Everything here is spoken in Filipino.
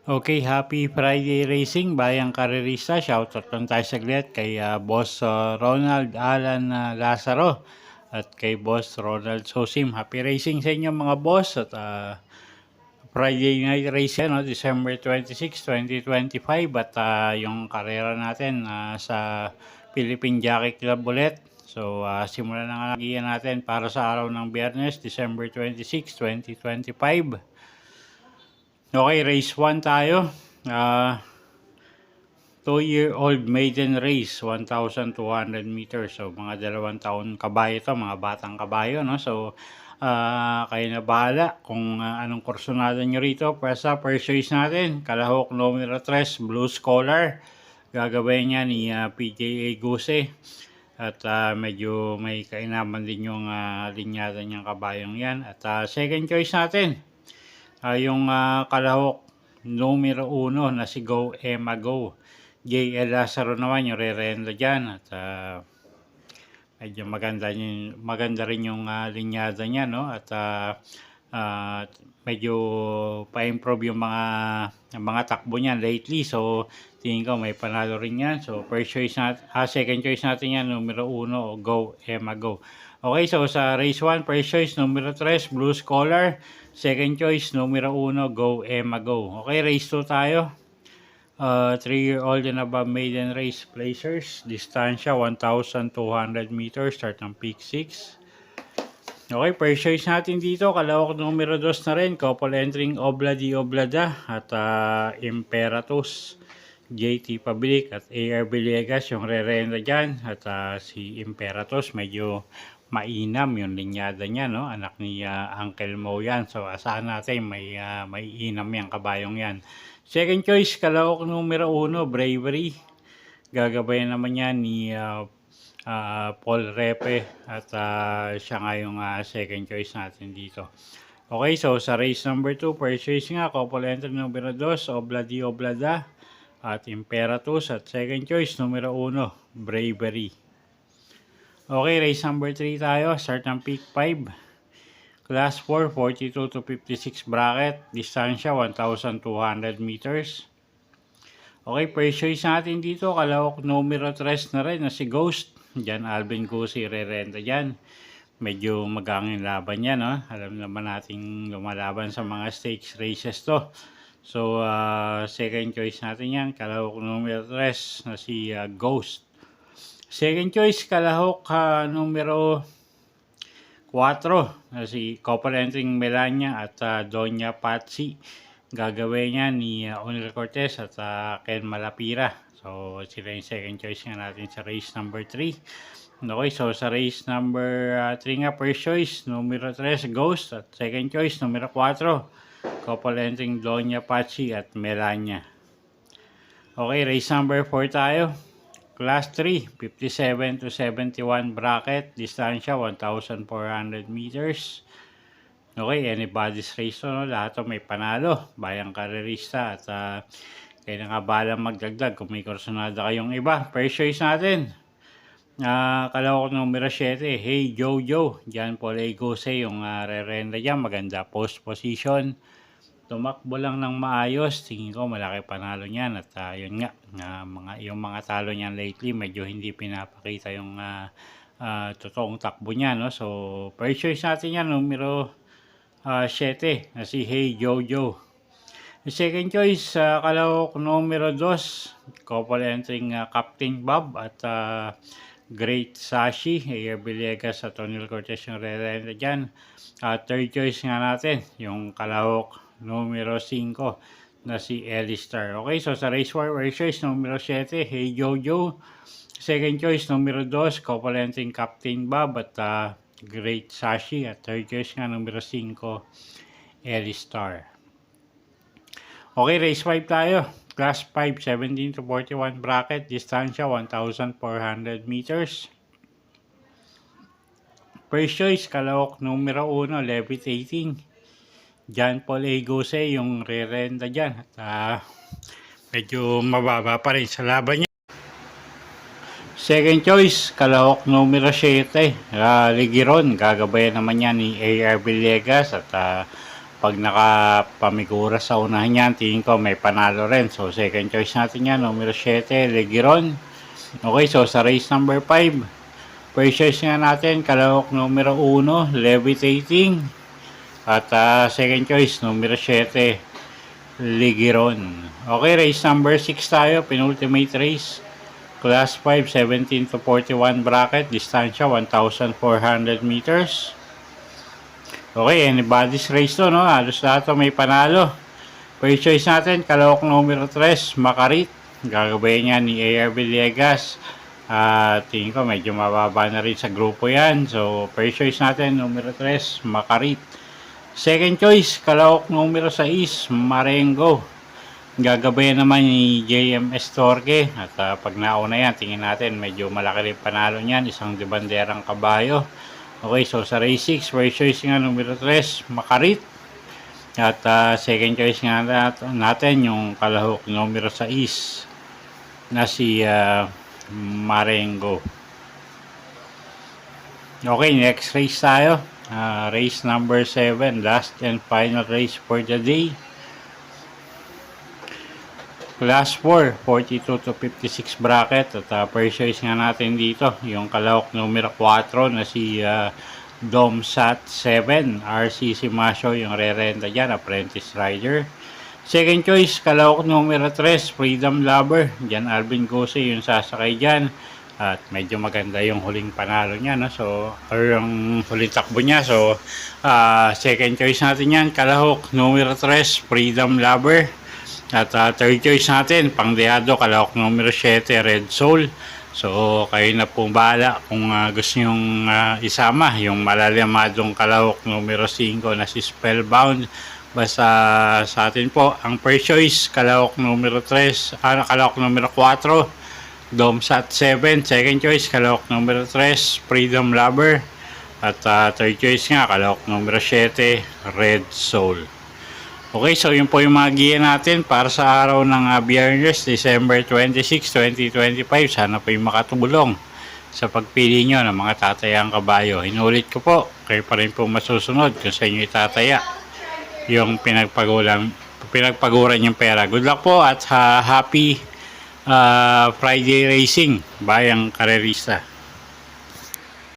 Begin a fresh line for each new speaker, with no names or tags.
Okay, happy Friday racing, bayang karerista. Shoutout lang tayo saglit kay Boss Ronald Alan Lazaro at kay Boss Ronald Sosim. Happy racing sa inyo mga boss at Friday night race yan, no? December 26, 2025 at yung karera natin sa Philippine Jockey Club ulit. So simulan na nga natin para sa araw ng Biyernes, December 26, 2025. Okay, race 1 tayo. 2-year-old maiden race, 1,200 meters. So, mga 2 taon kabayo ito, mga batang kabayo, no? So, kayo na bahala kung anong kursunada nyo rito. First choice natin, Kalahok numero 3, Blue Scholar. Gagawin niya ni PJA Guse. At medyo may kainaman din yung linyada niyang kabayong yan. At second choice natin, yung Kalahok numero 1 na si Go Emma Go. JL Lazaro naman yung re-renda dyan. At medyo maganda rin yung linyada niya, no? At medyo pa-improve yung mga takbo niya lately. So, tingin ko may panalo rin yan. So, second choice natin yan, numero 1, Go Emma Go. Okay, so sa race 1, first choice, numero 3, Blue Scholar. Second choice, numero 1, Go Emma Go. Okay, race 2 tayo. 3-year-old and above maiden race placers. Distansya, 1,200 meters. Start ng peak 6. Okay, first choice natin dito. Kalawak numero 2 na rin. Couple entering Obladi Oblada at Imperatus. JT Pabilik at AR Villegas yung re-renda dyan. At si Imperatus medyo mainam yung linyada niya, no? Anak ni Uncle Mo yan. So asahan natin may inam yung kabayong yan. Second choice, Kalahok numero 1, Bravery. Gagabayan naman yan ni Paul Repe at siya nga yung second choice natin dito. Okay, so sa race number 2, first choice nga, couple entry numero 2, Obladi Oblada at Imperatus at second choice numero 1, Bravery. Okay, race number 3 tayo, start ng peak 5. Class 4, 42 to 56 bracket. Distansya, 1,200 meters. Okay, first choice natin dito, Kalahok numero 3 na rin na si Ghost. Diyan, Alvin Gusi, re-renta dyan. Medyo magangin laban yan, no? Alam naman natin lumalaban sa mga stakes races to. So, second choice natin yan, Kalahok numero 3 na si Ghost. Second choice, Kalahok numero 4 na si couple entering Melania at Doña Patsy. Gagawin niya ni Onel Cortez at Ken Malapira. So sila yung second choice nga natin sa race number 3. Okay, so sa race number 3 nga, first choice numero 3 Ghost at second choice numero 4 couple entering Doña Patsy at Melania. Okay, race number 4 tayo. Class 3, 57 to 71 bracket. Distansya, 1,400 meters. Okay, anybody's race to, no? Lahat to may panalo. Bayang karerista. At kayo na nga balang magdagdag kung may kursunada kayong iba. First choice natin. Kalahok numero 7, Hey Jojo. Diyan Paul Gose yung re-renda dyan. Maganda post position. Tumakbo lang ng maayos, tingin ko malaki panalo niyan at yun nga, yung mga talo niyan lately medyo hindi pinapakita yung totoong takbo niya, no? So first choice natin yan, numero 7 na si Hey Jojo. Second choice, Kalahok numero 2, couple entering Captain Bob at Great Sashi, Air Villegas at Tonil Cortez yung re-renta dyan. Third choice nga natin, yung Kalahok numero 5 na si Elistar. Okay, so sa race 4, first choice numero 7, Hey Jojo. Second choice numero 2, couple entering Captain Bob at Great Sashi. At third choice nga numero 5, Elistar. Okay, race 5 tayo. Class 5, 17 to 41 bracket. Distansya, 1,400 meters. First choice, Kalahok numero 1, Levitating. John Paul A. Guse yung re-renta dyan. At medyo mababa pa rin sa laban niya. Second choice, kalahok numero 7, Ligiron. Gagabayan naman yan ni A.R. Villegas. At pag nakapamigura sa unahan yan, tingin ko may panalo rin. So second choice natin yan, numero 7, Ligiron. Okay, so sa race number 5, first choice nga natin, kalahok numero 1, Levitating. At second choice, numero 7, Ligiron. Okay, race number 6 tayo, penultimate race. Class 5, 17 to 41 bracket, distansya 1,400 meters. Okay, anybody's race to, no? Halos lahat to may panalo. First choice natin, kalahok numero 3, Makarit. Gagabayan niya ni A.R. Villegas. Tingin ko medyo mababa na rin sa grupo yan. So, first choice natin, numero 3, Makarit. Second choice, kalahok numero 6, Marengo. Gagabayan naman ni JMS Torque. At pag nauna yan, tingin natin medyo malaki rin panalo niyan. Isang debanderang kabayo. Okay, so sa race 6, first choice nga numero 3, Makarit. At second choice nga natin yung kalahok numero 6 na si Marengo. Okay, next race tayo. Race number 7, last and final race for the day. Class 4, 42 to 56 bracket. At first choice nga natin dito, yung kalahok numero 4 na si Domsat 7, RCC Masyo, yung re-renta dyan, apprentice rider. Second choice, kalahok numero 3, Freedom Lover. Dyan Alvin Gose yung sasakay dyan. At medyo maganda yung huling panalo niya, no? So, or yung huling takbo niya. So, second choice natin yan, kalahok numero 3, Freedom Lover. At third choice natin, pangdeado, kalahok numero 7, Red Soul. So, kayo na pong bahala kung gusto nyong isama yung malalamadong kalahok numero 5 na si Spellbound. Basta sa atin po, ang first choice, kalahok numero 3, kalahok numero 4, Domsat 7. Second choice, kalahok numero 3, Freedom Lover. At third choice nga, kalahok numero 7, Red Soul. Okay, so yun po yung mga giya natin para sa araw ng Biyernes, December 26, 2025. Sana po yung makatulong sa pagpili nyo ng mga tatayang kabayo. Inulit ko po, kayo pa rin po masusunod kung sa inyo itataya yung pinagpaguran yung pera. Good luck po at happy Friday racing, bayang karerista.